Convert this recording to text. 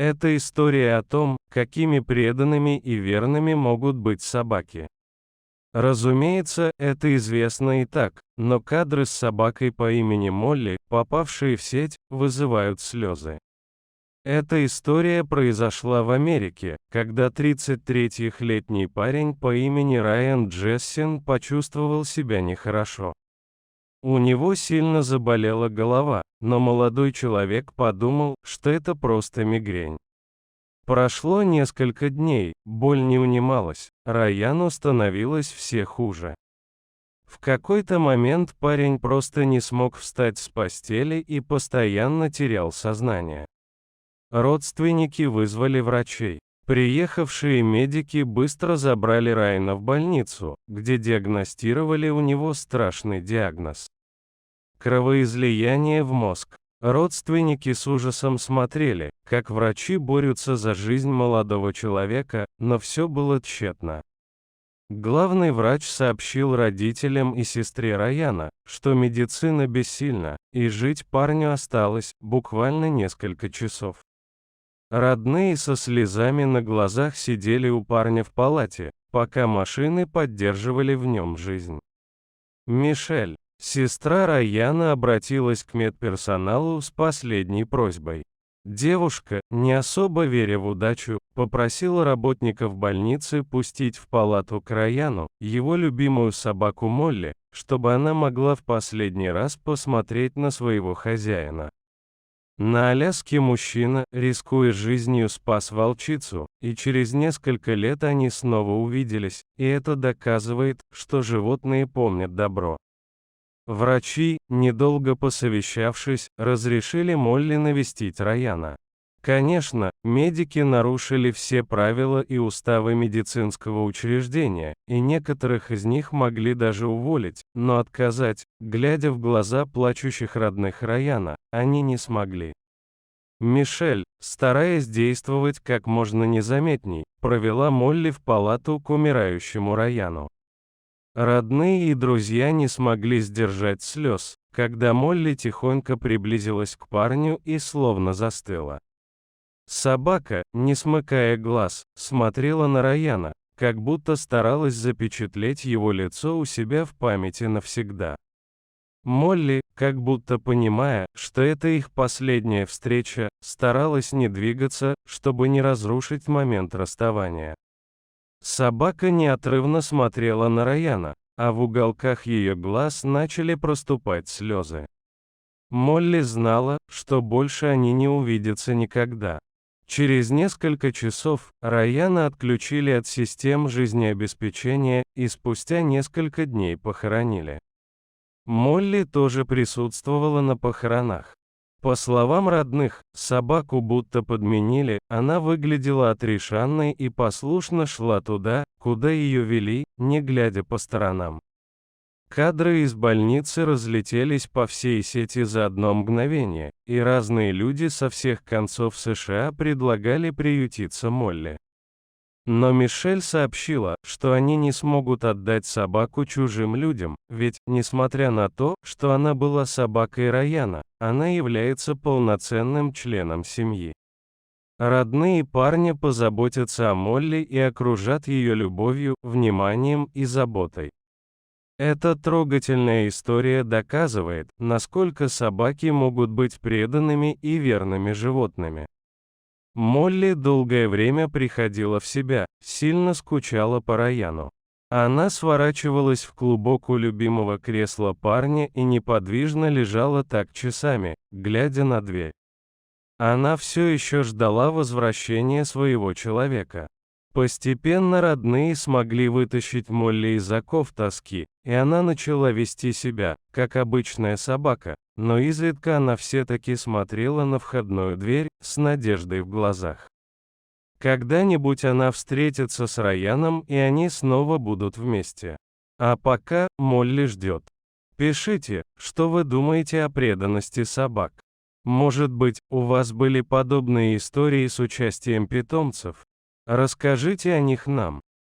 Это история о том, какими преданными и верными могут быть собаки. Разумеется, это известно и так, но кадры с собакой по имени Молли, попавшие в сеть, вызывают слезы. Эта история произошла в Америке, когда 33-летний парень по имени Райан Джессин почувствовал себя нехорошо. У него сильно заболела голова, но молодой человек подумал, что это просто мигрень. Прошло несколько дней, боль не унималась, Райану становилось все хуже. В какой-то момент парень просто не смог встать с постели и постоянно терял сознание. Родственники вызвали врачей. Приехавшие медики быстро забрали Райана в больницу, где диагностировали у него страшный диагноз. Кровоизлияние в мозг. Родственники с ужасом смотрели, как врачи борются за жизнь молодого человека, но все было тщетно. Главный врач сообщил родителям и сестре Райана, что медицина бессильна, и жить парню осталось буквально несколько часов. Родные со слезами на глазах сидели у парня в палате, пока машины поддерживали в нем жизнь. Мишель, сестра Райана, обратилась к медперсоналу с последней просьбой. Девушка, не особо веря в удачу, попросила работников больницы пустить в палату к Райану его любимую собаку Молли, чтобы она могла в последний раз посмотреть на своего хозяина. На Аляске мужчина, рискуя жизнью, спас волчицу, и через несколько лет они снова увиделись, и это доказывает, что животные помнят добро. Врачи, недолго посовещавшись, разрешили Молли навестить Райана. Конечно, медики нарушили все правила и уставы медицинского учреждения, и некоторых из них могли даже уволить, но отказать, глядя в глаза плачущих родных Райана, они не смогли. Мишель, стараясь действовать как можно незаметней, провела Молли в палату к умирающему Райану. Родные и друзья не смогли сдержать слез, когда Молли тихонько приблизилась к парню и словно застыла. Собака, не смыкая глаз, смотрела на Райана, как будто старалась запечатлеть его лицо у себя в памяти навсегда. Молли, как будто понимая, что это их последняя встреча, старалась не двигаться, чтобы не разрушить момент расставания. Собака неотрывно смотрела на Райана, а в уголках ее глаз начали проступать слезы. Молли знала, что больше они не увидятся никогда. Через несколько часов Райана отключили от систем жизнеобеспечения и спустя несколько дней похоронили. Молли тоже присутствовала на похоронах. По словам родных, собаку будто подменили, она выглядела отрешенной и послушно шла туда, куда ее вели, не глядя по сторонам. Кадры из больницы разлетелись по всей сети за одно мгновение, и разные люди со всех концов США предлагали приютиться Молли. Но Мишель сообщила, что они не смогут отдать собаку чужим людям, ведь, несмотря на то, что она была собакой Райана, она является полноценным членом семьи. Родные парня позаботятся о Молли и окружат ее любовью, вниманием и заботой. Эта трогательная история доказывает, насколько собаки могут быть преданными и верными животными. Молли долгое время приходила в себя, сильно скучала по Райану. Она сворачивалась в клубок у любимого кресла парня и неподвижно лежала так часами, глядя на дверь. Она все еще ждала возвращения своего человека. Постепенно родные смогли вытащить Молли из оков тоски, и она начала вести себя, как обычная собака, но изредка она все-таки смотрела на входную дверь, с надеждой в глазах. Когда-нибудь она встретится с Райаном, и они снова будут вместе. А пока, Молли ждет. Пишите, что вы думаете о преданности собак. Может быть, у вас были подобные истории с участием питомцев? Расскажите о них нам.